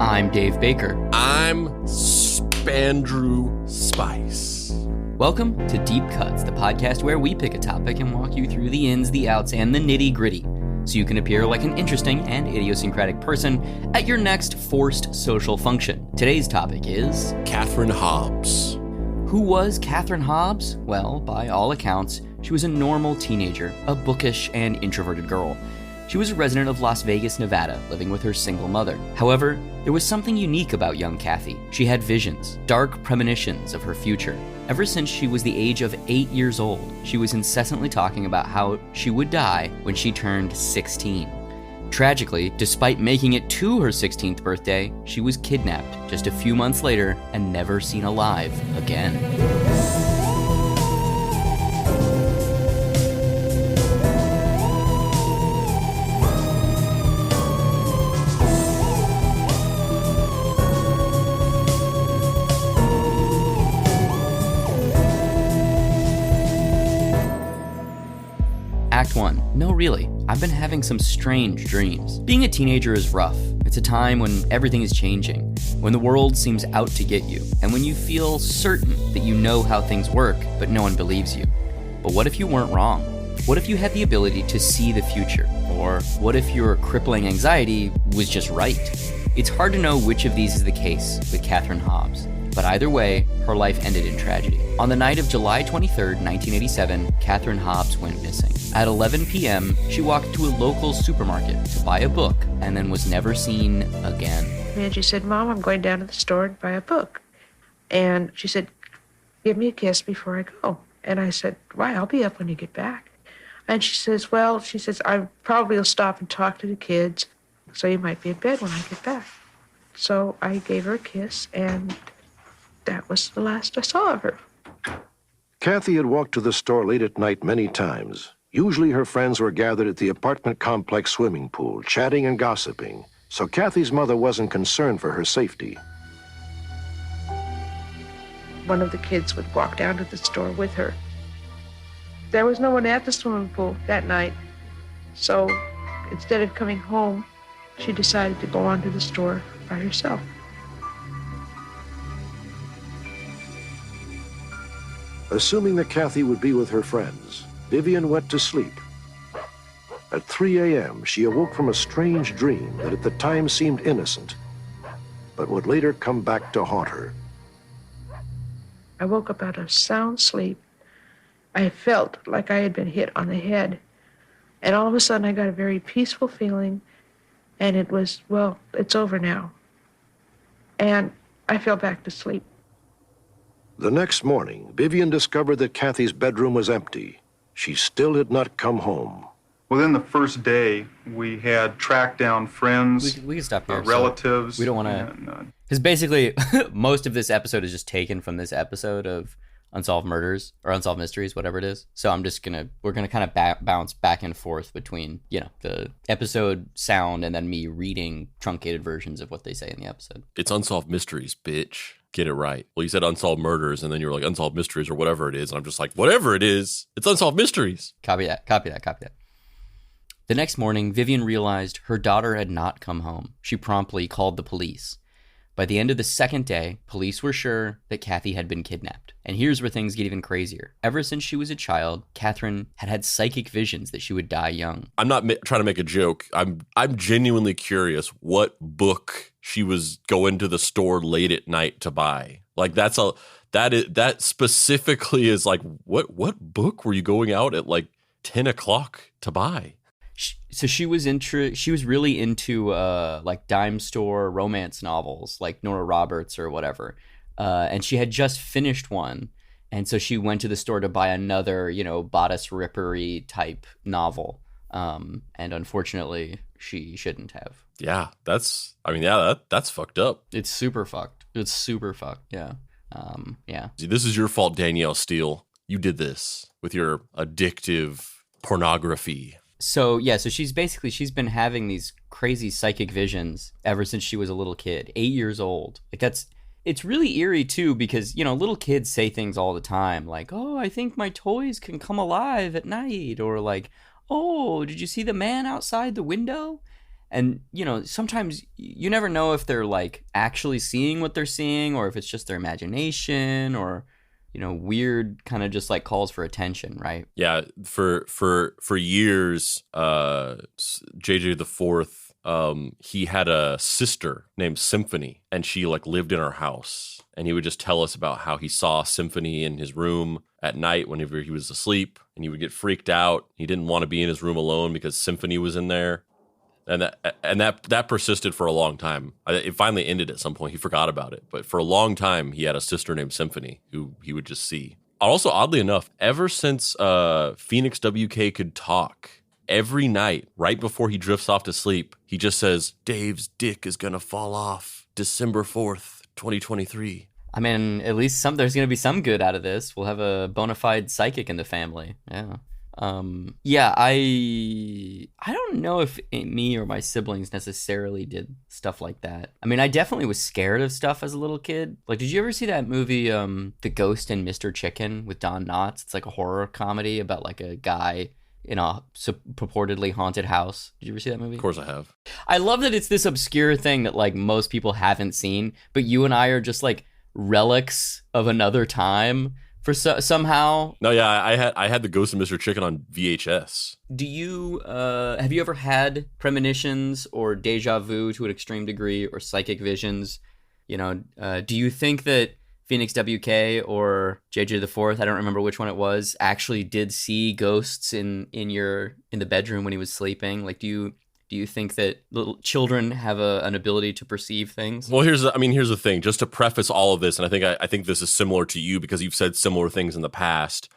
I'm Dave Baker. I'm Spandrew Spice. Welcome to Deep Cuts, the podcast where we pick a topic and walk you through the ins, the outs, and the nitty-gritty, so you can appear like an interesting and idiosyncratic person at your next forced social function. Today's topic is... Catherine Hobbs. Who was Catherine Hobbs? Well, by all accounts, she was a normal teenager, a bookish and introverted girl. She was a resident of Las Vegas, Nevada, living with her single mother. However, there was something unique about young Kathy. She had visions, dark premonitions of her future. Ever since she was the age of 8 years old, she was incessantly talking about how she would die when she turned 16. Tragically, despite making it to her 16th birthday, she was kidnapped just a few months later and never seen alive again. Act 1. No, really. I've been having some strange dreams. Being a teenager is rough. It's a time when everything is changing, when the world seems out to get you, and when you feel certain that you know how things work, but no one believes you. But what if you weren't wrong? What if you had the ability to see the future? Or what if your crippling anxiety was just right? It's hard to know which of these is the case with Catherine Hobbs. But either way, her life ended in tragedy. On the night of July 23rd, 1987, Catherine Hobbs went missing. At 11 p.m., she walked to a local supermarket to buy a book and then was never seen again. And she said, "Mom, I'm going down to the store to buy a book." And she said, "Give me a kiss before I go." And I said, "Why? I'll be up when you get back." And she says, "I probably will stop and talk to the kids, so you might be in bed when I get back." So I gave her a kiss, and that was the last I saw of her. Kathy had walked to the store late at night many times. Usually her friends were gathered at the apartment complex swimming pool, chatting and gossiping, so Kathy's mother wasn't concerned for her safety. One of the kids would walk down to the store with her. There was no one at the swimming pool that night, so instead of coming home, she decided to go on to the store by herself. Assuming that Kathy would be with her friends, Vivian went to sleep. At 3 a.m., she awoke from a strange dream that at the time seemed innocent, but would later come back to haunt her. I woke up out of sound sleep. I felt like I had been hit on the head, and all of a sudden I got a very peaceful feeling, and it was, well, it's over now. And I fell back to sleep. The next morning, Vivian discovered that Kathy's bedroom was empty. She still had not come home. Within the first day, we had tracked down friends, We can stop here. relatives. So we don't want to... Because basically, most of this episode is just taken from this episode of Unsolved Murders, or Unsolved Mysteries, whatever it is. So we're going to kind of bounce back and forth between, the episode sound and then me reading truncated versions of what they say in the episode. It's Unsolved Mysteries, bitch. Get it right. Well, you said Unsolved Murders, and then you were like, Unsolved Mysteries, or whatever it is. And I'm just like, whatever it is, it's Unsolved Mysteries. Copy that. The next morning, Vivian realized her daughter had not come home. She promptly called the police. By the end of the second day, police were sure that Kathy had been kidnapped. And here's where things get even crazier. Ever since she was a child, Catherine had psychic visions that she would die young. I'm not trying to make a joke. I'm genuinely curious what book she was going to the store late at night to buy. Like that specifically is like, what book were you going out at like 10 o'clock to buy? So she was really into like dime store romance novels, like Nora Roberts or whatever. And she had just finished one, and so she went to the store to buy another, bodice rippery type novel. And unfortunately, she shouldn't have. Yeah, that's fucked up. It's super fucked. Yeah. Yeah. See, this is your fault, Danielle Steele. You did this with your addictive pornography. So she's been having these crazy psychic visions ever since she was a little kid, 8 years old. It's really eerie too, because, little kids say things all the time like, "Oh, I think my toys can come alive at night," or like, "Oh, did you see the man outside the window?" And, you know, sometimes you never know if they're like actually seeing what they're seeing or if it's just their imagination or, you know, weird kind of just like calls for attention, right? Yeah, for years, JJ the Fourth, he had a sister named Symphony, and she like lived in our house. And he would just tell us about how he saw Symphony in his room at night whenever he was asleep, and he would get freaked out. He didn't want to be in his room alone because Symphony was in there. And that persisted for a long time. It finally ended at some point. He forgot about it. But for a long time, he had a sister named Symphony who he would just see. Also, oddly enough, ever since Phoenix WK could talk, every night, right before he drifts off to sleep, he just says, Dave's dick is going to fall off December 4th, 2023. I mean, at least there's going to be some good out of this. We'll have a bona fide psychic in the family. Yeah. Yeah, I don't know if me or my siblings necessarily did stuff like that. I mean, I definitely was scared of stuff as a little kid. Like, did you ever see that movie, The Ghost and Mr. Chicken with Don Knotts? It's like a horror comedy about like a guy in a purportedly haunted house. Did you ever see that movie? Of course I have. I love that it's this obscure thing that like most people haven't seen, but you and I are just like relics of another time. For somehow. No, yeah, I had The Ghost of Mr. Chicken on VHS. Do you have you ever had premonitions or deja vu to an extreme degree or psychic visions? You know, do you think that Phoenix WK or JJ the Fourth, I don't remember which one it was, actually did see ghosts in the bedroom when he was sleeping? Like, do you think that little children have an ability to perceive things? Well, here's the thing. Just to preface all of this, and I think this is similar to you because you've said similar things in the past.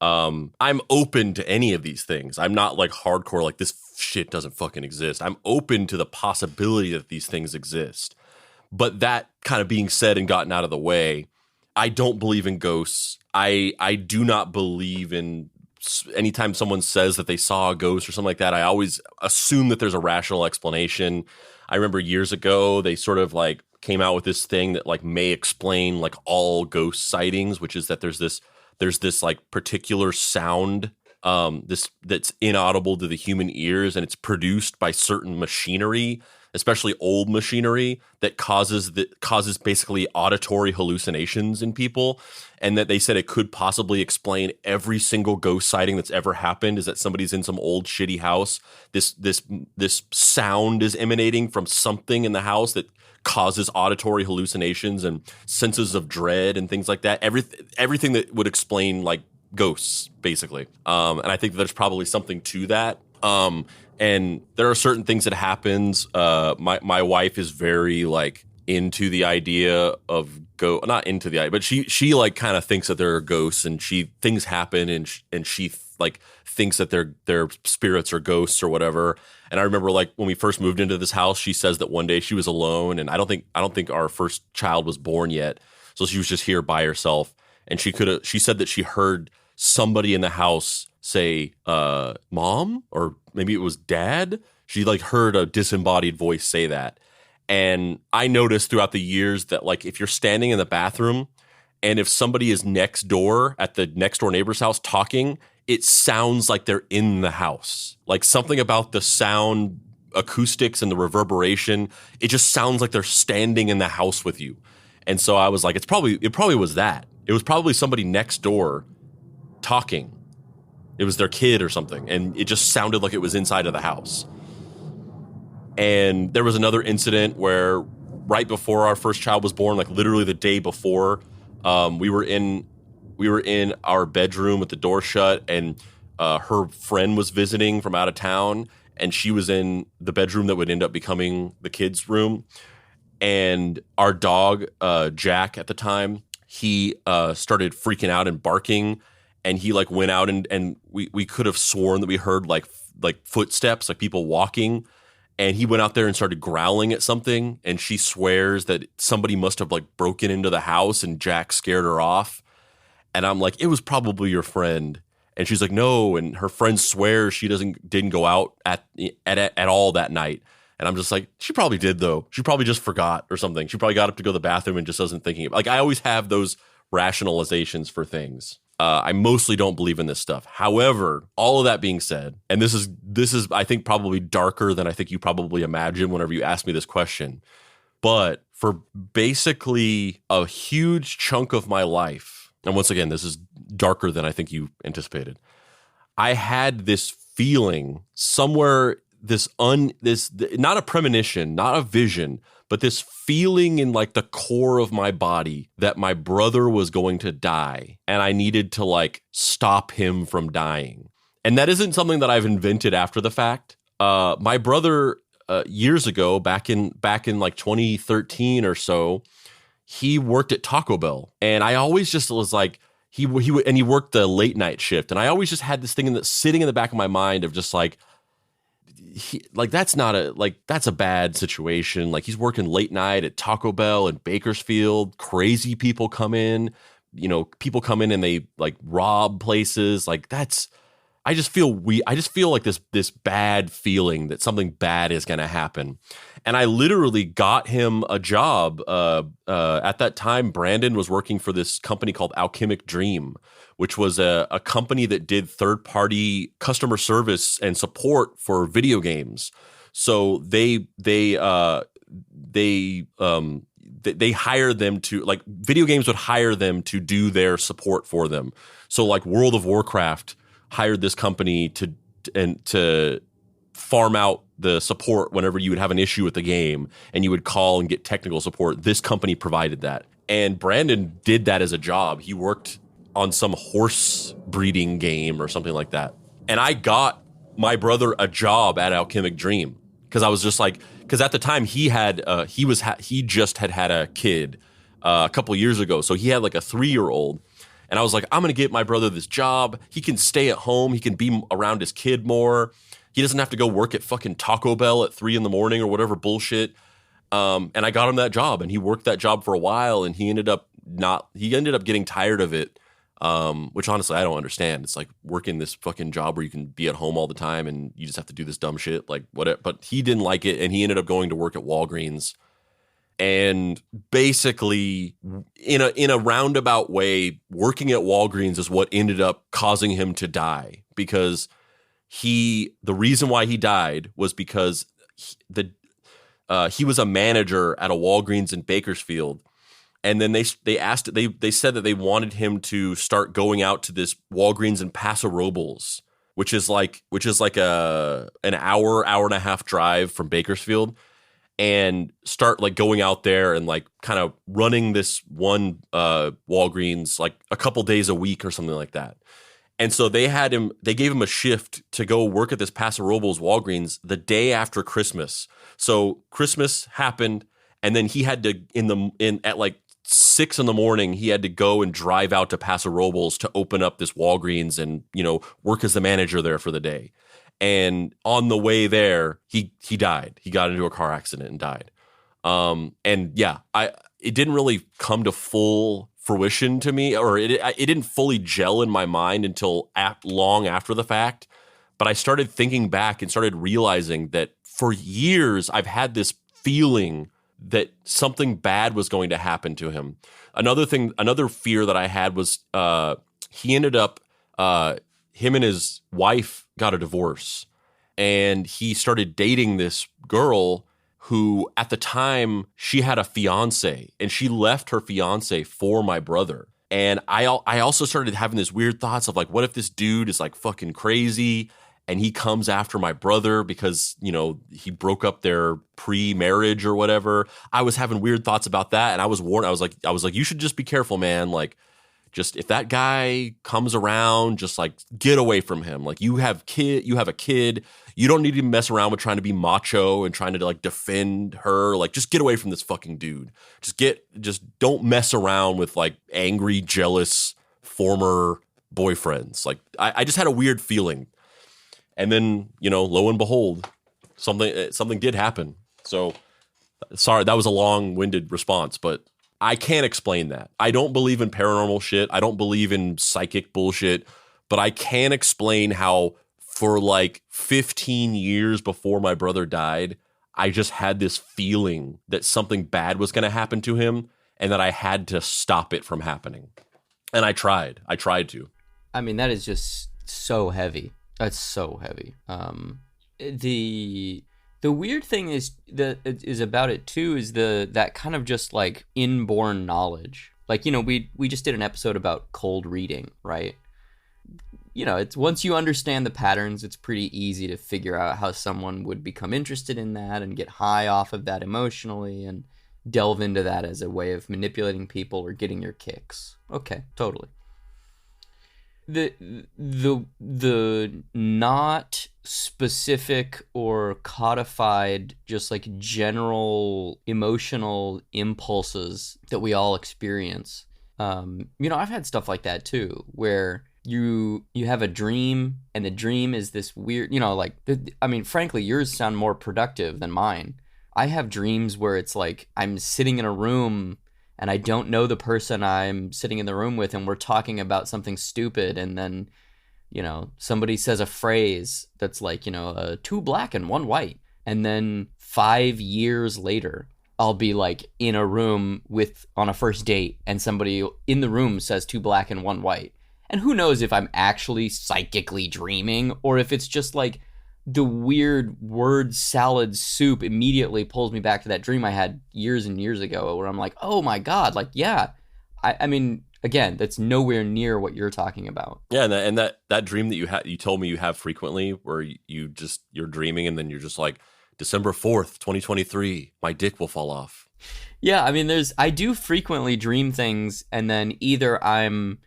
I'm open to any of these things. I'm not like hardcore, like this shit doesn't fucking exist. I'm open to the possibility that these things exist. But that kind of being said and gotten out of the way, I don't believe in ghosts. I do not believe in. Anytime someone says that they saw a ghost or something like that, I always assume that there's a rational explanation. I remember years ago, they sort of like came out with this thing that like may explain like all ghost sightings, which is that there's this like particular sound that's inaudible to the human ears, and it's produced by certain machinery, especially old machinery, that causes basically auditory hallucinations in people. And that they said it could possibly explain every single ghost sighting that's ever happened is that somebody's in some old shitty house. This sound is emanating from something in the house that causes auditory hallucinations and senses of dread and things like that. Everything that would explain like ghosts, basically. And I think there's probably something to that. And there are certain things that happens. My wife is very like into the idea of not into the idea, but she like kind of thinks that there are ghosts, and things happen, and she like thinks that their spirits are ghosts or whatever. And I remember like when we first moved into this house, she says that one day she was alone, and I don't think our first child was born yet, so she was just here by herself, and she said that she heard somebody in the house say mom, or maybe it was dad. She like heard a disembodied voice say that. And I noticed throughout the years that like if you're standing in the bathroom and if somebody is next door at the next door neighbor's house talking, it sounds like they're in the house. Like something about the sound acoustics and the reverberation, it just sounds like they're standing in the house with you. And so I was like, it probably was that. It was probably somebody next door talking. It was their kid or something, and it just sounded like it was inside of the house. And there was another incident where right before our first child was born, like literally the day before, we were in our bedroom with the door shut, and her friend was visiting from out of town, and she was in the bedroom that would end up becoming the kids' room. And our dog, Jack, at the time, he started freaking out and barking. And he like went out and we could have sworn that we heard like footsteps, like people walking. And he went out there and started growling at something. And she swears that somebody must have like broken into the house and Jack scared her off. And I'm like, it was probably your friend. And she's like, no. And her friend swears she didn't go out at all that night. And I'm just like, she probably did though. She probably just forgot or something. She probably got up to go to the bathroom and just wasn't thinking. Like I always have those rationalizations for things. I mostly don't believe in this stuff. However, all of that being said, and this is I think probably darker than I think you probably imagine whenever you ask me this question, but for basically a huge chunk of my life, and once again, this is darker than I think you anticipated, I had this feeling somewhere, this not a premonition, not a vision, but this feeling in like the core of my body that my brother was going to die and I needed to like stop him from dying. And that isn't something that I've invented after the fact. My brother years ago, back in like 2013 or so, he worked at Taco Bell, and I always just was like, he worked the late night shift, and I always just had this thing sitting in the back of my mind of just like, that's a bad situation. Like, he's working late night at Taco Bell in Bakersfield. Crazy people come in, people come in and they like rob places. Like, I just feel like this bad feeling that something bad is going to happen. And I literally got him a job. At that time, Brandon was working for this company called Alchemic Dream, which was a company that did third-party customer service and support for video games. So they hired them to, like, video games would hire them to do their support for them. So like World of Warcraft hired this company to farm out the support whenever you would have an issue with the game and you would call and get technical support. This company provided that. And Brandon did that as a job. He worked on some horse breeding game or something like that. And I got my brother a job at Alchemic Dream because I was just like, because at the time he just had a kid a couple years ago. So he had like a 3-year-old. And I was like, I'm going to get my brother this job. He can stay at home. He can be around his kid more. He doesn't have to go work at fucking Taco Bell at 3 a.m. or whatever bullshit. And I got him that job, and he worked that job for a while, and he ended up getting tired of it, which honestly I don't understand. It's like working this fucking job where you can be at home all the time and you just have to do this dumb shit. Like, whatever. But he didn't like it, and he ended up going to work at Walgreens. And basically, in a roundabout way, working at Walgreens is what ended up causing him to die, because the reason why he died was because he was a manager at a Walgreens in Bakersfield, and then they said that they wanted him to start going out to this Walgreens in Paso Robles, which is like an hour and a half drive from Bakersfield, and start like going out there and like kind of running this one Walgreens like a couple days a week or something like that. And so they gave him a shift to go work at this Paso Robles Walgreens the day after Christmas. So Christmas happened, and then he had to at like 6 a.m, he had to go and drive out to Paso Robles to open up this Walgreens and, work as the manager there for the day. And on the way there, he died. He got into a car accident and died. And yeah, it didn't really come to full fruition to me, or it didn't fully gel in my mind until long after the fact. But I started thinking back and started realizing that for years I've had this feeling that something bad was going to happen to him. Another fear that I had was he ended up him and his wife got a divorce, and he started dating this girl who at the time she had a fiance, and she left her fiance for my brother. And I also started having this weird thoughts of like, what if this dude is like fucking crazy and he comes after my brother because, he broke up their pre-marriage or whatever. I was having weird thoughts about that, and I was warned. I was like, you should just be careful, man. Like, just if that guy comes around, just like get away from him. Like, you have a kid. You don't need to mess around with trying to be macho and trying to like defend her. Like, just get away from this fucking dude. Just don't mess around with like angry, jealous former boyfriends. Like, I just had a weird feeling. And then, lo and behold, something did happen. So sorry, that was a long-winded response, but I can't explain that. I don't believe in paranormal shit. I don't believe in psychic bullshit, but I can explain how for like 15 years before my brother died, I just had this feeling that something bad was going to happen to him and that I had to stop it from happening. And I tried to. I mean, that is just so heavy. That's so heavy. The weird thing is about it too is that kind of just like inborn knowledge. Like, you know, we just did an episode about cold reading, right? You know, it's once you understand the patterns, it's pretty easy to figure out how someone would become interested in that and get high off of that emotionally and delve into that as a way of manipulating people or getting your kicks. Okay, totally. The not specific or codified, just like general emotional impulses that we all experience. You know, I've had stuff like that too, where you have a dream and the dream is this weird, you know, like, I mean, frankly, yours sound more productive than mine. I have dreams where it's like I'm sitting in a room and I don't know the person I'm sitting in the room with, and we're talking about something stupid, and then, you know, somebody says a phrase that's like, you know, 2 black and 1 white, and then 5 years later, I'll be like in a room on a first date, and somebody in the room says 2 black and 1 white, and who knows if I'm actually psychically dreaming or if it's just like the weird word salad soup immediately pulls me back to that dream I had years and years ago where I'm like, oh my God, like, yeah. I mean, again, that's nowhere near what you're talking about. Yeah, and that dream that you told me you have frequently where you're dreaming and then you're just like, December 4th, 2023, my dick will fall off. Yeah, I mean, I do frequently dream things, and then either I'm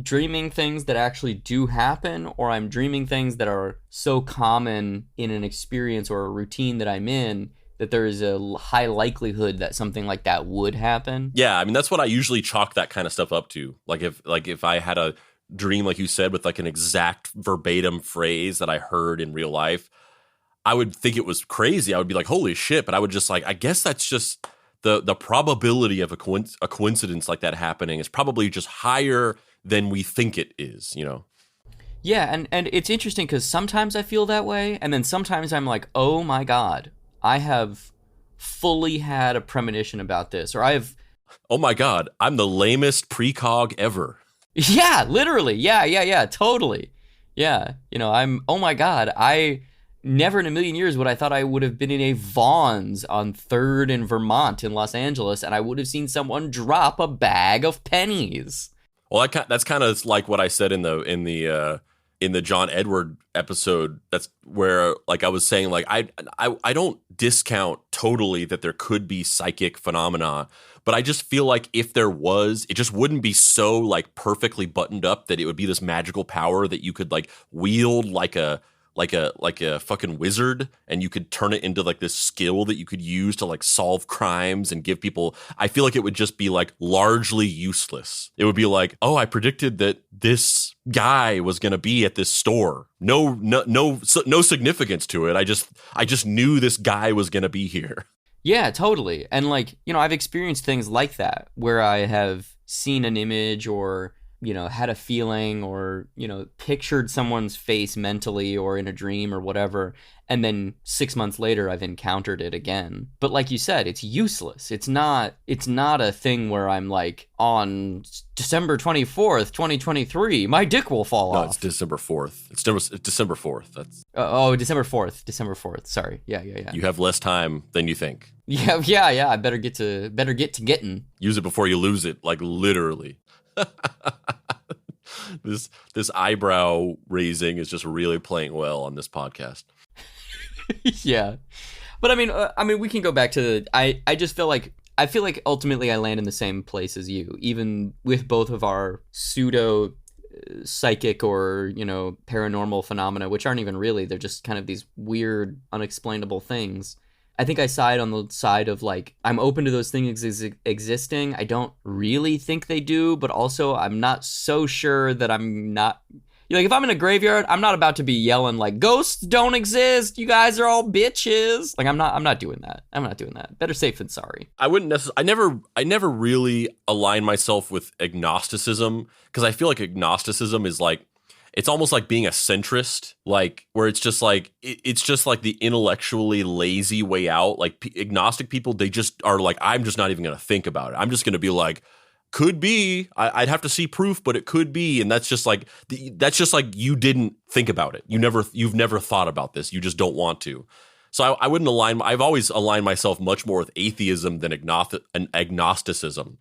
dreaming things that actually do happen, or I'm dreaming things that are so common in an experience or a routine that I'm in that there is a high likelihood that something like that would happen. Yeah, I mean, that's what I usually chalk that kind of stuff up to. Like if I had a dream, like you said, with like an exact verbatim phrase that I heard in real life, I would think it was crazy. I would be like, holy shit. But I would just like, I guess that's just the probability of a coincidence like that happening is probably just higher than we think it is, you know? Yeah, and it's interesting because sometimes I feel that way. And then sometimes I'm like, oh my God, I have fully had a premonition about this. Or oh my God, I'm the lamest precog ever. Yeah, literally. Yeah, totally. Yeah, you know, oh my God, never in a million years would I thought I would have been in a Vaughn's on 3rd in Vermont in Los Angeles, and I would have seen someone drop a bag of pennies. Well, that's kind of like what I said in the John Edward episode. That's where, like, I was saying, like, I don't discount totally that there could be psychic phenomena, but I just feel like if there was, it just wouldn't be so like perfectly buttoned up that it would be this magical power that you could like wield like a fucking wizard, and you could turn it into like this skill that you could use to like solve crimes and give people. I feel like it would just be like largely useless. It would be like, oh, I predicted that this guy was going to be at this store. No significance to it. I just knew this guy was going to be here. Yeah, totally. And like, you know, I've experienced things like that where I have seen an image or, you know, had a feeling or, you know, pictured someone's face mentally or in a dream or whatever. And then 6 months later, I've encountered it again. But like you said, it's useless. It's not a thing where I'm like, on December 24th, 2023, my dick will fall off. No, it's December 4th. It's December 4th. That's December 4th. December 4th. Sorry. Yeah. You have less time than you think. Yeah. I better get to getting. Use it before you lose it, like literally. This eyebrow raising is just really playing well on this podcast. Yeah, but I mean, we can go back to I just feel like ultimately I land in the same place as you, even with both of our pseudo psychic or, you know, paranormal phenomena, which aren't even really, they're just kind of these weird, unexplainable things. I think I side on the side of like, I'm open to those things existing. I don't really think they do, but also I'm not so sure that I'm not. Like, if I'm in a graveyard, I'm not about to be yelling like, ghosts don't exist. You guys are all bitches. Like, I'm not doing that. I'm not doing that. Better safe than sorry. I wouldn't necessarily. I never really align myself with agnosticism because I feel like agnosticism is like, it's almost like being a centrist, like where it's just like the intellectually lazy way out. Like agnostic people, they just are like, I'm just not even going to think about it. I'm just going to be like, could be. I'd have to see proof, but it could be. And that's just like you didn't think about it. You've never thought about this. You just don't want to. So I wouldn't I've always aligned myself much more with atheism than agnosticism.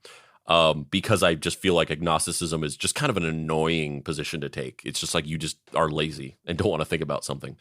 Because I just feel like agnosticism is just kind of an annoying position to take. It's just like you just are lazy and don't want to think about something.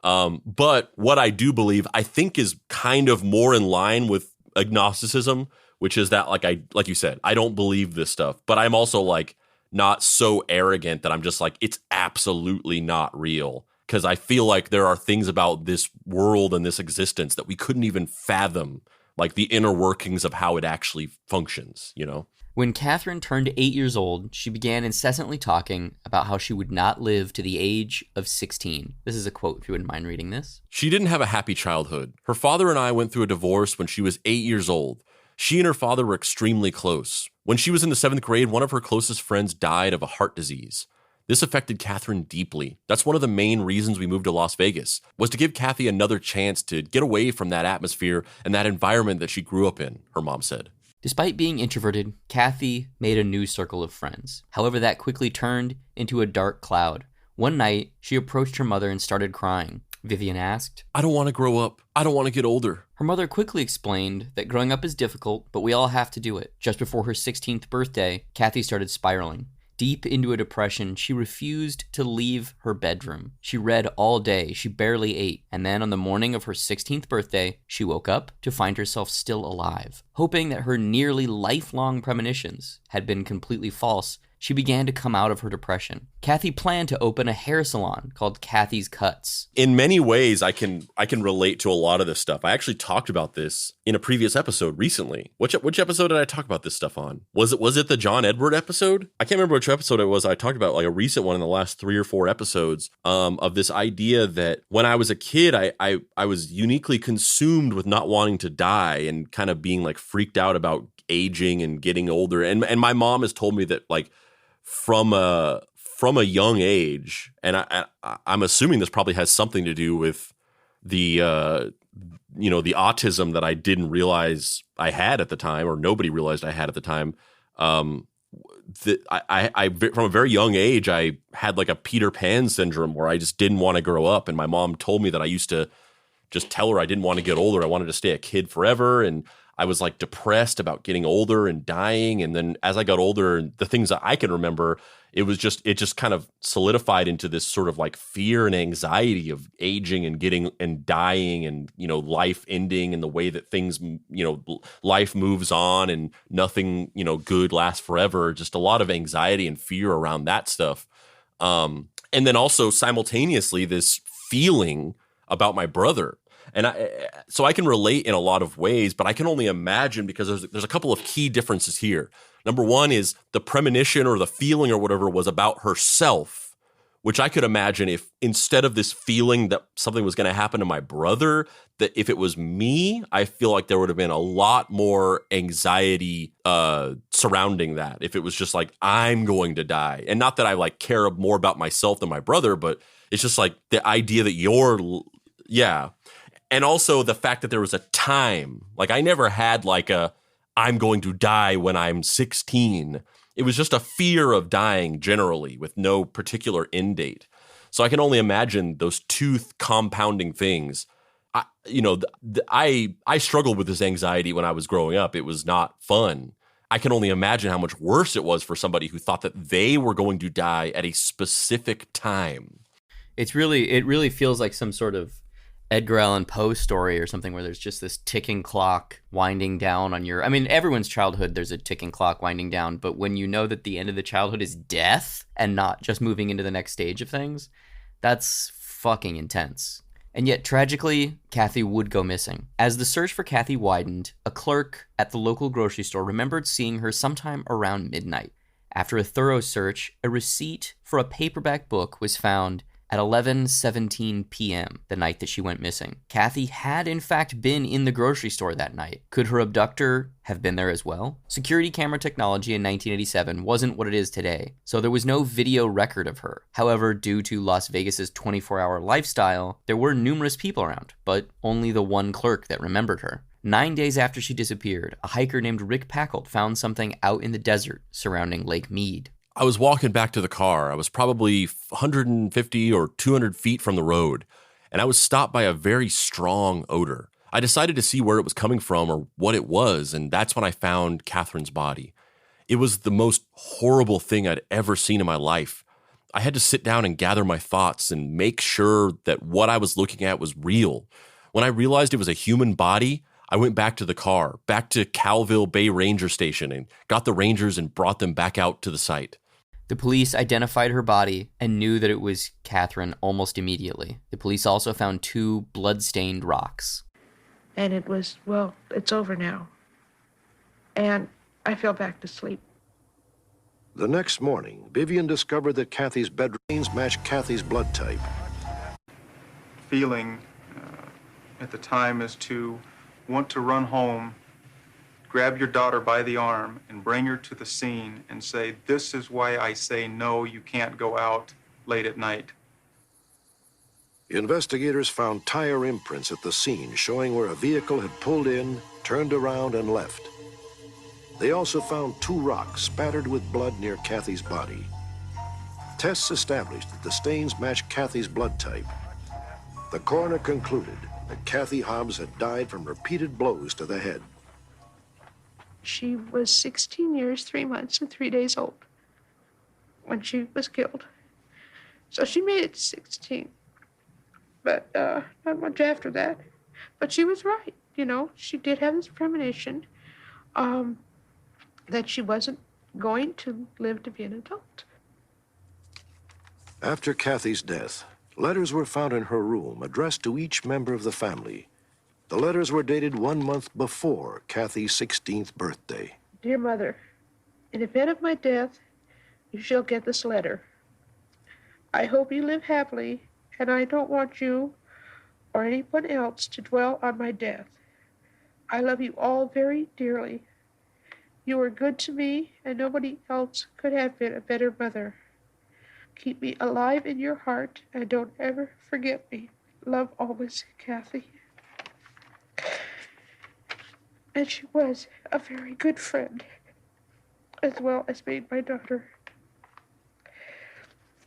But what I do believe, I think, is kind of more in line with agnosticism, which is that, like you said, I don't believe this stuff, but I'm also like not so arrogant that I'm just like, it's absolutely not real. Because I feel like there are things about this world and this existence that we couldn't even fathom, like the inner workings of how it actually functions, you know? When Catherine turned 8 years old, she began incessantly talking about how she would not live to the age of 16. This is a quote, if you wouldn't mind reading this. She didn't have a happy childhood. Her father and I went through a divorce when she was 8 years old. She and her father were extremely close. When she was in the 7th grade, one of her closest friends died of a heart disease. This affected Catherine deeply. That's one of the main reasons we moved to Las Vegas, was to give Kathy another chance to get away from that atmosphere and that environment that she grew up in, her mom said. Despite being introverted, Kathy made a new circle of friends. However, that quickly turned into a dark cloud. One night, she approached her mother and started crying. Vivian asked, "I don't want to grow up. I don't want to get older." Her mother quickly explained that growing up is difficult, but we all have to do it. Just before her 16th birthday, Kathy started spiraling. Deep into a depression, she refused to leave her bedroom. She read all day, she barely ate, and then on the morning of her 16th birthday, she woke up to find herself still alive. Hoping that her nearly lifelong premonitions had been completely false, she began to come out of her depression. Kathy planned to open a hair salon called Kathy's Cuts. In many ways, I can relate to a lot of this stuff. I actually talked about this in a previous episode recently. Which episode did I talk about this stuff on? Was it the John Edward episode? I can't remember which episode it was. I talked about like a recent one in the last 3 or 4 episodes of this idea that when I was a kid, I was uniquely consumed with not wanting to die and kind of being like freaked out about aging and getting older. And my mom has told me that like from a young age, and I'm assuming this probably has something to do with the the autism that I didn't realize I had at the time, or nobody realized I had at the time. That I from a very young age, I had like a Peter Pan syndrome where I just didn't want to grow up, and my mom told me that I used to just tell her I didn't want to get older. I wanted to stay a kid forever, and I was like depressed about getting older and dying. And then as I got older, the things that I can remember, it just kind of solidified into this sort of like fear and anxiety of aging and getting and dying and, life ending and the way that things, life moves on and nothing, good lasts forever. Just a lot of anxiety and fear around that stuff. And then also simultaneously this feeling about my brother. And so I can relate in a lot of ways, but I can only imagine because there's a couple of key differences here. Number one is the premonition or the feeling or whatever was about herself, which I could imagine if instead of this feeling that something was going to happen to my brother, that if it was me, I feel like there would have been a lot more anxiety surrounding that. If it was just like, I'm going to die. And not that I like care more about myself than my brother, but it's just like the idea that yeah. And also the fact that there was a time, like I never had like I'm going to die when I'm 16. It was just a fear of dying generally with no particular end date. So I can only imagine those two compounding things. I struggled with this anxiety when I was growing up. It was not fun. I can only imagine how much worse it was for somebody who thought that they were going to die at a specific time. It really feels like some sort of Edgar Allan Poe story or something where there's just this ticking clock winding down on everyone's childhood, there's a ticking clock winding down, but when you know that the end of the childhood is death and not just moving into the next stage of things, that's fucking intense. And yet, tragically, Kathy would go missing. As the search for Kathy widened, a clerk at the local grocery store remembered seeing her sometime around midnight. After a thorough search, a receipt for a paperback book was found at 11:17 p.m., the night that she went missing. Kathy had in fact been in the grocery store that night. Could her abductor have been there as well? Security camera technology in 1987 wasn't what it is today, so there was no video record of her. However, due to Las Vegas's 24-hour lifestyle, there were numerous people around, but only the one clerk that remembered her. 9 days after she disappeared, a hiker named Rick Packle found something out in the desert surrounding Lake Mead. I was walking back to the car. I was probably 150 or 200 feet from the road, and I was stopped by a very strong odor. I decided to see where it was coming from or what it was, and that's when I found Catherine's body. It was the most horrible thing I'd ever seen in my life. I had to sit down and gather my thoughts and make sure that what I was looking at was real. When I realized it was a human body, I went back to the car, back to Calville Bay Ranger Station, and got the Rangers and brought them back out to the site. The police identified her body and knew that it was Catherine almost immediately. The police also found 2 blood-stained rocks. And it was, well, it's over now. And I fell back to sleep. The next morning, Vivian discovered that Kathy's bed stains matched Kathy's blood type. Feeling at the time is to want to run home, grab your daughter by the arm, and bring her to the scene and say, "This is why I say no, you can't go out late at night." Investigators found tire imprints at the scene showing where a vehicle had pulled in, turned around, and left. They also found 2 rocks spattered with blood near Kathy's body. Tests established that the stains matched Kathy's blood type. The coroner concluded that Kathy Hobbs had died from repeated blows to the head. She was 16 years, 3 months, and 3 days old when she was killed. So she made it to 16. But not much after that. But she was right, you know. She did have this premonition that she wasn't going to live to be an adult. After Kathy's death, letters were found in her room addressed to each member of the family. The letters were dated 1 month before Kathy's 16th birthday. Dear Mother, in event of my death, you shall get this letter. I hope you live happily, and I don't want you or anyone else to dwell on my death. I love you all very dearly. You were good to me, and nobody else could have been a better mother. Keep me alive in your heart, and don't ever forget me. Love always, Kathy. And she was a very good friend, as well as being my daughter.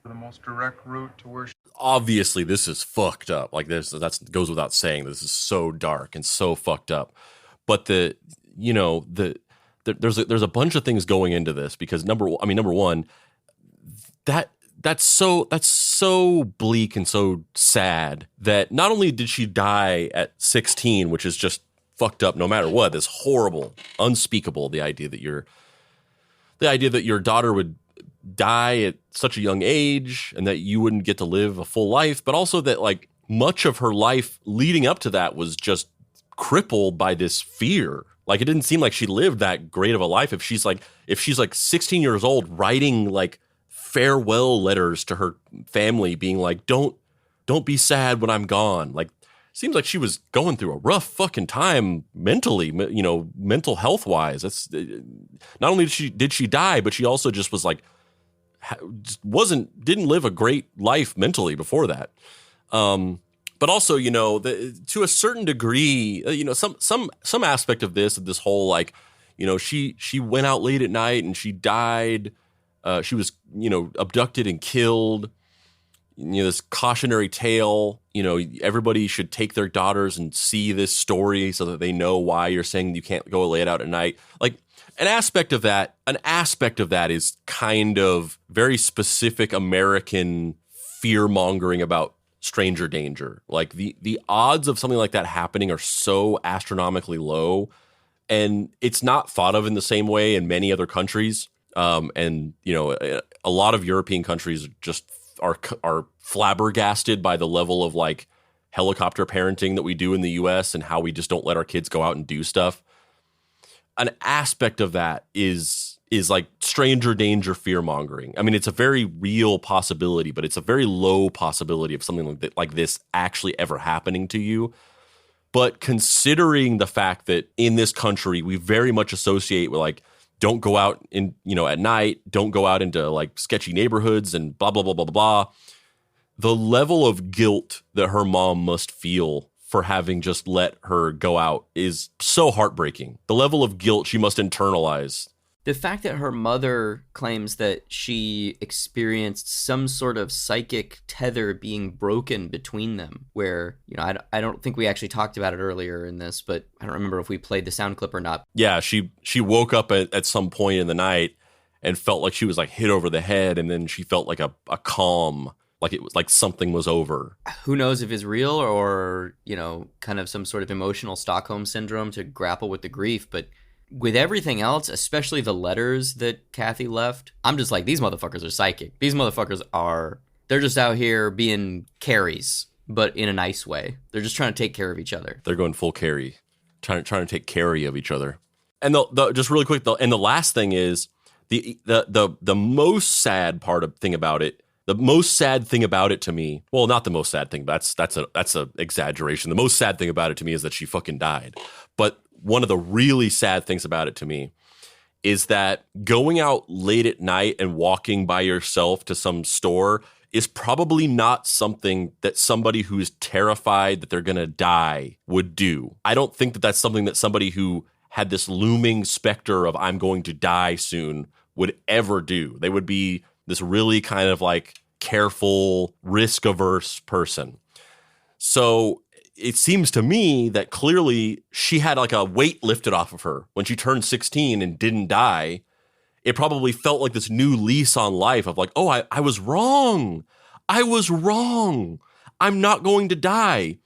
The most direct route to where she... Obviously, this is fucked up. Like this, that goes without saying. This is so dark and so fucked up. But there's a bunch of things going into this because number one, that's so bleak and so sad that not only did she die at 16, which is just fucked up no matter what, this horrible, unspeakable, the idea that your daughter would die at such a young age and that you wouldn't get to live a full life, but also that like much of her life leading up to that was just crippled by this fear. Like it didn't seem like she lived that great of a life if she's like 16 years old writing like farewell letters to her family being like, don't be sad when I'm gone. Like seems like she was going through a rough fucking time mentally, mental health wise. That's not only did she die, but she also just was like, didn't live a great life mentally before that. But also, to a certain degree, some aspect of this whole, like, she went out late at night and she died. She was, abducted and killed. This cautionary tale, everybody should take their daughters and see this story so that they know why you're saying you can't go lay it out at night. Like an aspect of that is kind of very specific American fear mongering about stranger danger. Like the odds of something like that happening are so astronomically low, and it's not thought of in the same way in many other countries. And a lot of European countries just are flabbergasted by the level of like helicopter parenting that we do in the US and how we just don't let our kids go out and do stuff. An aspect of that is like stranger danger fear mongering. I mean, it's a very real possibility, but it's a very low possibility of something like this actually ever happening to you. But considering the fact that in this country, we very much associate with like, don't go out at night, don't go out into like sketchy neighborhoods and blah, blah, blah, blah, blah. The level of guilt that her mom must feel for having just let her go out is so heartbreaking. The level of guilt she must internalize. The fact that her mother claims that she experienced some sort of psychic tether being broken between them, where, I don't think we actually talked about it earlier in this, but I don't remember if we played the sound clip or not. Yeah, she woke up at some point in the night and felt like she was like hit over the head, and then she felt like a calm, like it was like something was over. Who knows if it's real or, kind of some sort of emotional Stockholm syndrome to grapple with the grief, but with everything else, especially the letters that Kathy left, I'm just like, these motherfuckers are psychic. These motherfuckers they're just out here being Carries, but in a nice way. They're just trying to take care of each other. They're going full Carrie, trying to take carry of each other. And the just really quick, and the last thing is the most sad thing about it. The most sad thing about it to me, well, not the most sad thing, that's a exaggeration. The most sad thing about it to me is that she fucking died. But one of the really sad things about it to me is that going out late at night and walking by yourself to some store is probably not something that somebody who's terrified that they're going to die would do. I don't think that that's something that somebody who had this looming specter of I'm going to die soon would ever do. They would be this really kind of like careful, risk-averse person. So it seems to me that clearly she had like a weight lifted off of her when she turned 16 and didn't die. It probably felt like this new lease on life of like, oh, I was wrong. I was wrong. I'm not going to die.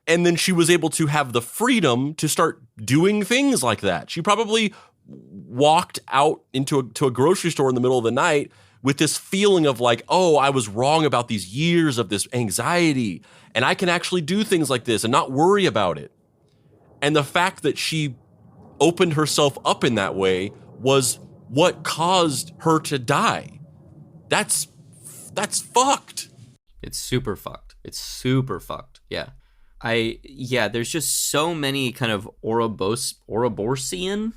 And then she was able to have the freedom to start doing things like that. She probably walked out into a grocery store in the middle of the night with this feeling of like, oh, I was wrong about these years of this anxiety, and I can actually do things like this and not worry about it. And the fact that she opened herself up in that way was what caused her to die. That's fucked. It's super fucked. It's super fucked. Yeah. There's just so many kind of Ouroboresian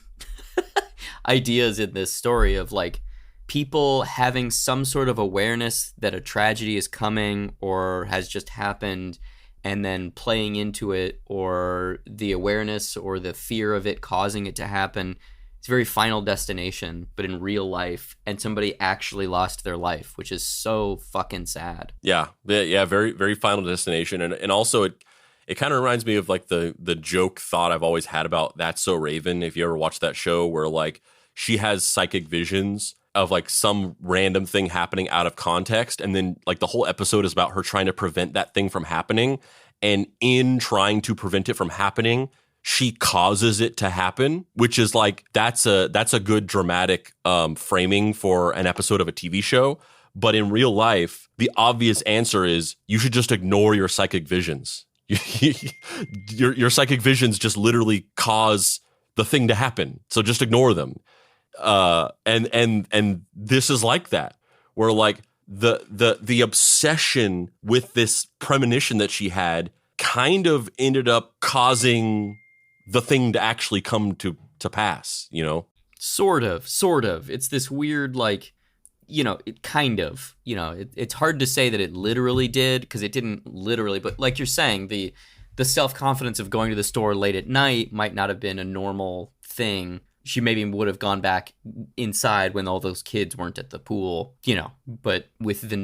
ideas in this story of like people having some sort of awareness that a tragedy is coming or has just happened and then playing into it, or the awareness or the fear of it causing it to happen. It's very Final Destination, but in real life, and somebody actually lost their life, which is so fucking sad. Yeah, very, very Final Destination. And also it kind of reminds me of like the joke thought I've always had about That's So Raven, if you ever watched that show, where like she has psychic visions of like some random thing happening out of context, and then like the whole episode is about her trying to prevent that thing from happening, and in trying to prevent it from happening, she causes it to happen, which is like that's a good dramatic framing for an episode of a TV show. But in real life, the obvious answer is you should just ignore your psychic visions. Your psychic visions just literally cause the thing to happen, so just ignore them. And this is like that, where like the obsession with this premonition that she had kind of ended up causing the thing to actually come to pass, you know? Sort of. It's this weird, like, it kind of, it's hard to say that it literally did, because it didn't literally, but like you're saying, the self-confidence of going to the store late at night might not have been a normal thing. She maybe would have gone back inside when all those kids weren't at the pool, but with the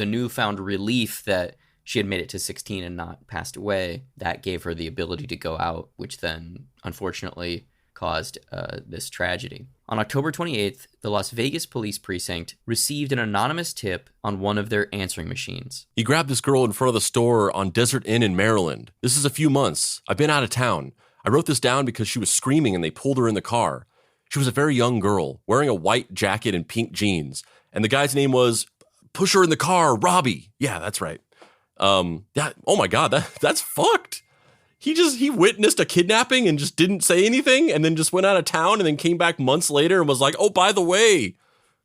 newfound relief that she had made it to 16 and not passed away, that gave her the ability to go out, which then unfortunately caused this tragedy. On October 28th, the Las Vegas Police Precinct received an anonymous tip on one of their answering machines. He grabbed this girl in front of the store on Desert Inn in Maryland. This is a few months. I've been out of town. I wrote this down because she was screaming and they pulled her in the car. She was a very young girl, wearing a white jacket and pink jeans. And the guy's name was, push her in the car, Robbie. Yeah, that's right. Oh my God, that's fucked. He witnessed a kidnapping and just didn't say anything, and then just went out of town and then came back months later and was like, oh, by the way,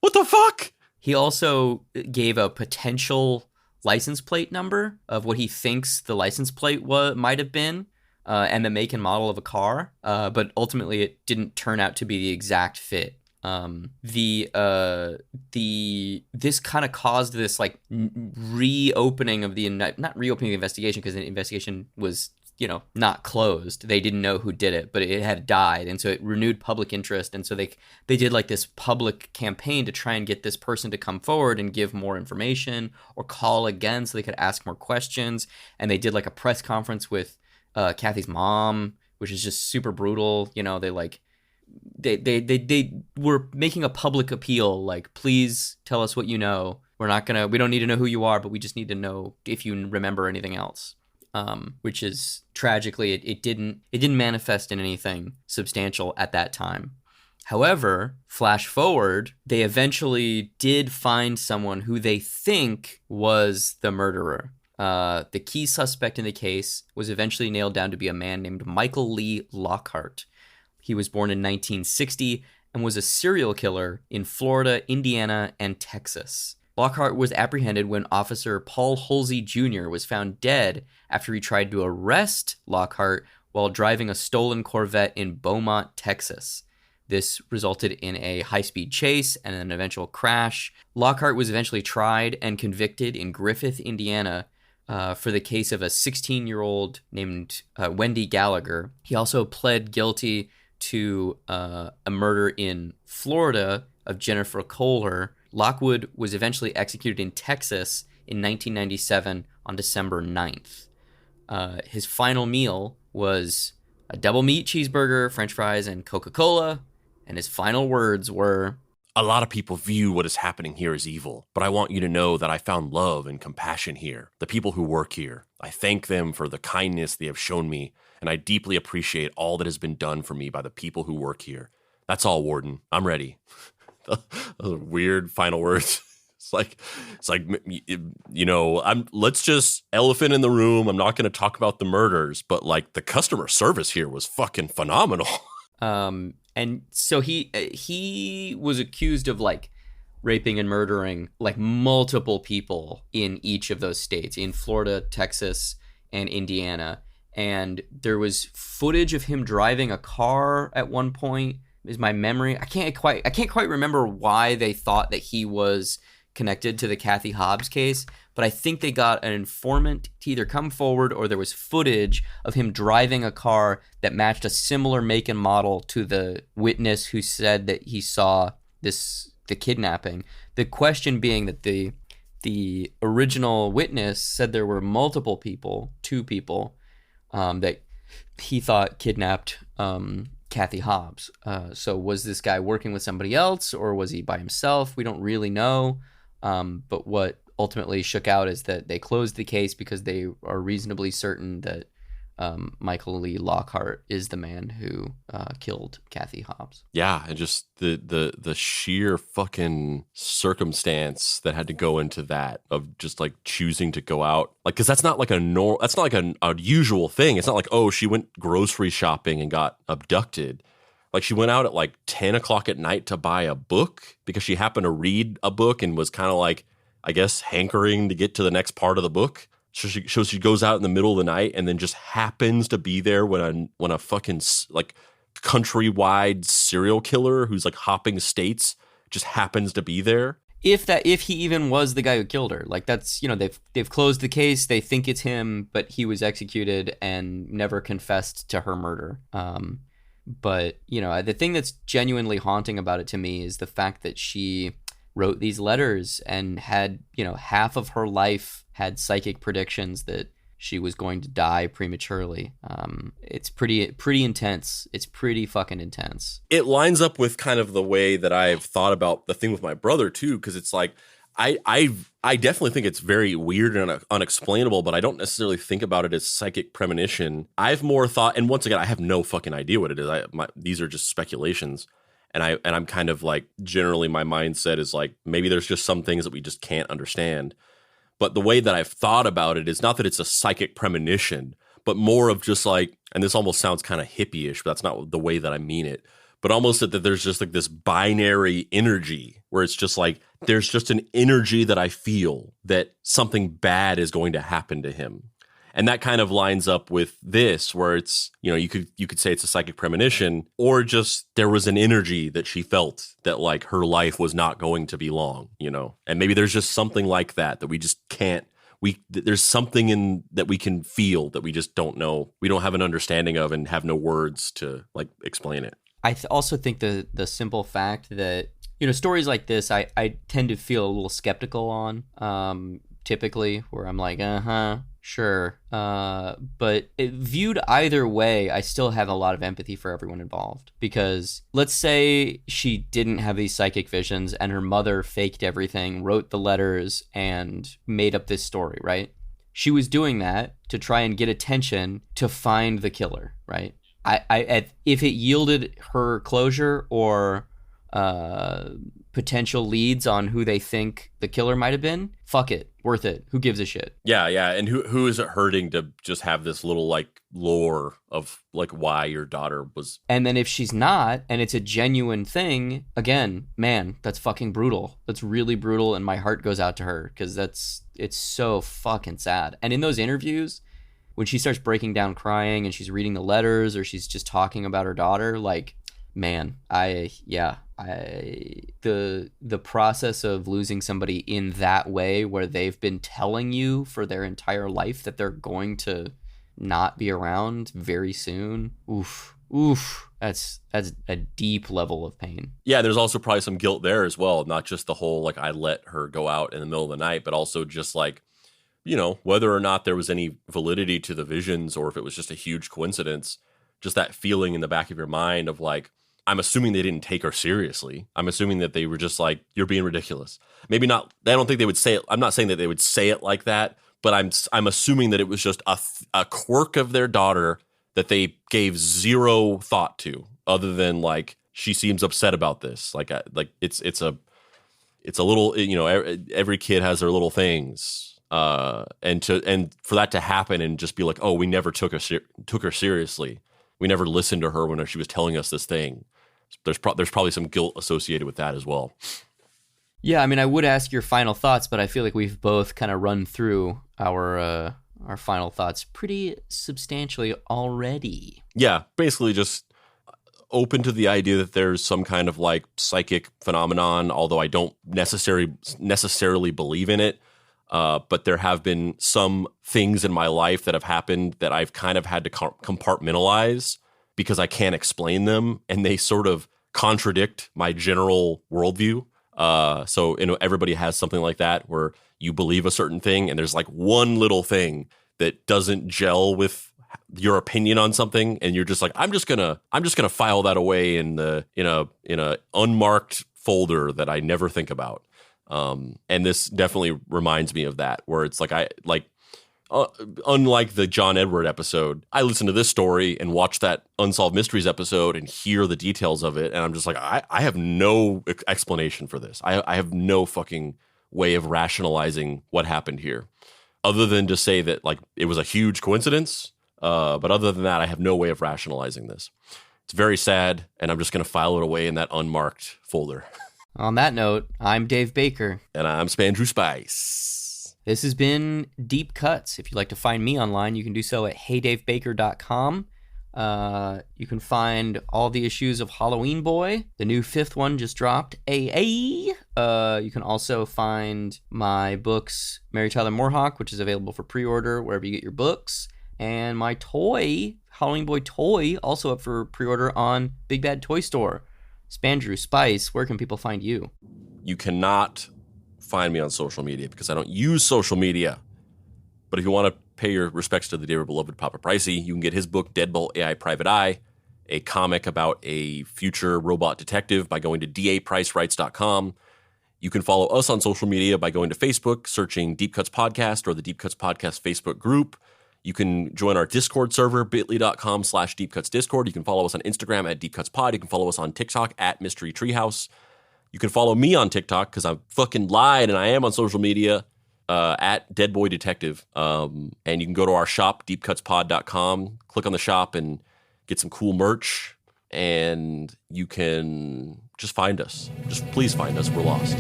what the fuck? He also gave a potential license plate number of what he thinks the license plate might have been. And the make and model of a car, but ultimately it didn't turn out to be the exact fit. This kind of caused this like reopening of not reopening the investigation, because the investigation was not closed. They didn't know who did it, but it had died. And so it renewed public interest. And so they did like this public campaign to try and get this person to come forward and give more information or call again so they could ask more questions. And they did like a press conference with Kathy's mom, which is just super brutal. They were making a public appeal, like, please tell us what you know. We don't need to know who you are, but we just need to know if you remember anything else. Which is tragically, it didn't manifest in anything substantial at that time. However, flash forward, they eventually did find someone who they think was the murderer. The key suspect in the case was eventually nailed down to be a man named Michael Lee Lockhart. He was born in 1960 and was a serial killer in Florida, Indiana, and Texas. Lockhart was apprehended when Officer Paul Holsey Jr. was found dead after he tried to arrest Lockhart while driving a stolen Corvette in Beaumont, Texas. This resulted in a high-speed chase and an eventual crash. Lockhart was eventually tried and convicted in Griffith, Indiana, for the case of a 16-year-old named Wendy Gallagher. He also pled guilty to a murder in Florida of Jennifer Kohler. Lockwood was eventually executed in Texas in 1997 on December 9th. His final meal was a double meat cheeseburger, French fries, and Coca-Cola. And his final words were, "A lot of people view what is happening here as evil, but I want you to know that I found love and compassion here. The people who work here, I thank them for the kindness they have shown me, and I deeply appreciate all that has been done for me by the people who work here. That's all, Warden. I'm ready." Those are weird final words. It's like, let's just elephant in the room. I'm not going to talk about the murders, but like the customer service here was fucking phenomenal. And so he was accused of like raping and murdering like multiple people in each of those states, in Florida, Texas, and Indiana. And there was footage of him driving a car at one point, is my memory. I can't quite remember why they thought that he was connected to the Kathy Hobbs case, but I think they got an informant to either come forward or there was footage of him driving a car that matched a similar make and model to the witness who said that he saw the kidnapping. The question being that the original witness said there were multiple people, 2 people, that he thought kidnapped Kathy Hobbs. So was this guy working with somebody else or was he by himself? We don't really know. But what ultimately shook out is that they closed the case because they are reasonably certain that Michael Lee Lockhart is the man who killed Kathy Hobbs. Yeah, and just the sheer fucking circumstance that had to go into that of just like choosing to go out, like, because that's not like an unusual thing. It's not like, oh, she went grocery shopping and got abducted. Like, she went out at like 10 o'clock at night to buy a book because she happened to read a book and was kind of like, I guess, hankering to get to the next part of the book. So she goes out in the middle of the night and then just happens to be there when a fucking like countrywide serial killer who's like hopping states just happens to be there. If he even was the guy who killed her, like, that's, they've closed the case. They think it's him, but he was executed and never confessed to her murder. But the thing that's genuinely haunting about it to me is the fact that she wrote these letters and had, half of her life had psychic predictions that she was going to die prematurely. It's pretty intense. It's pretty fucking intense. It lines up with kind of the way that I've thought about the thing with my brother too, because it's like, I definitely think it's very weird and unexplainable, but I don't necessarily think about it as psychic premonition. I've more thought, and once again, I have no fucking idea what it is. These are just speculations. And I'm kind of like, generally my mindset is like, maybe there's just some things that we just can't understand. But the way that I've thought about it is not that it's a psychic premonition, but more of just like, and this almost sounds kind of hippie-ish, but that's not the way that I mean it, but almost that there's just like this binary energy where it's just like, there's just an energy that I feel that something bad is going to happen to him. And that kind of lines up with this, where it's, you could say it's a psychic premonition, or just there was an energy that she felt that like her life was not going to be long, and maybe there's just something like that we just can't there's something in that we can feel that we just don't know. We don't have an understanding of and have no words to like explain it. I also think the simple fact that, you know, stories like this, I tend to feel a little skeptical on, typically, where I'm like, sure. But viewed either way, I still have a lot of empathy for everyone involved. Because let's say she didn't have these psychic visions and her mother faked everything, wrote the letters, and made up this story, right? She was doing that to try and get attention to find the killer, right? If it yielded her closure or potential leads on who they think the killer might have been, fuck it, worth it. Who gives a shit? Yeah, and who is it hurting to just have this little like lore of like why your daughter was? And then if she's not, and it's a genuine thing, again, man, that's fucking brutal. That's really brutal, and my heart goes out to her because it's so fucking sad. And in those interviews, when she starts breaking down crying and she's reading the letters or she's just talking about her daughter, like, man, the process of losing somebody in that way, where they've been telling you for their entire life that they're going to not be around very soon. Oof. That's a deep level of pain. Yeah, there's also probably some guilt there as well. Not just the whole like I let her go out in the middle of the night, but also just like, you know, whether or not there was any validity to the visions or if it was just a huge coincidence, just that feeling in the back of your mind of like, I'm assuming they didn't take her seriously. I'm assuming that they were just like, you're being ridiculous. Maybe not. I don't think they would say it. I'm not saying that they would say it like that, but I'm assuming that it was just a quirk of their daughter that they gave zero thought to, other than like, she seems upset about this. Like it's a little, you know, every kid has their little things. And for that to happen and just be like, oh, we never took her seriously. We never listened to her when she was telling us this thing. There's probably some guilt associated with that as well. Yeah, I mean, I would ask your final thoughts, but I feel like we've both kind of run through our final thoughts pretty substantially already. Yeah, basically just open to the idea that there's some kind of like psychic phenomenon, although I don't necessarily believe in it. But there have been some things in my life that have happened that I've kind of had to compartmentalize because I can't explain them, and they sort of contradict my general worldview. So, you know, everybody has something like that where you believe a certain thing, and there's like one little thing that doesn't gel with your opinion on something, and you're just like, I'm just gonna file that away in a unmarked folder that I never think about. And this definitely reminds me of that, where it's like unlike the John Edward episode, I listen to this story and watch that Unsolved Mysteries episode and hear the details of it, and I'm just like, I have no explanation for this. I have no fucking way of rationalizing what happened here, other than to say that like it was a huge coincidence. But other than that, I have no way of rationalizing this. It's very sad, and I'm just going to file it away in that unmarked folder. On that note, I'm Dave Baker. And I'm Spandrew Spice. This has been Deep Cuts. If you'd like to find me online, you can do so at heydavebaker.com. You can find all the issues of Halloween Boy. The new 5th one just dropped. You can also find my books, Mary Tyler Moorhawk, which is available for pre-order wherever you get your books. And my toy, Halloween Boy toy, also up for pre-order on Big Bad Toy Store. Spandrew Spice, where can people find you? You cannot find me on social media because I don't use social media. But if you want to pay your respects to the dear beloved Papa Pricey, you can get his book, Deadbolt AI Private Eye, a comic about a future robot detective, by going to dapricewrites.com. You can follow us on social media by going to Facebook, searching Deep Cuts Podcast or the Deep Cuts Podcast Facebook group. You can join our Discord server, bit.ly.com/DeepCutsDiscord. You can follow us on Instagram at DeepCutsPod. You can follow us on TikTok at Mystery Treehouse. You can follow me on TikTok because I'm fucking lied and I am on social media at Deadboy Detective. And you can go to our shop, deepcutspod.com, click on the shop and get some cool merch. And you can just find us. Just please find us. We're lost.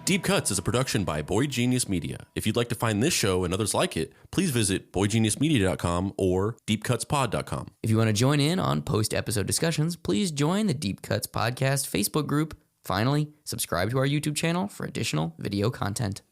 Deep Cuts is a production by Boy Genius Media. If you'd like to find this show and others like it, please visit boygeniusmedia.com or deepcutspod.com. If you want to join in on post-episode discussions, please join the Deep Cuts Podcast Facebook group. Finally, subscribe to our YouTube channel for additional video content.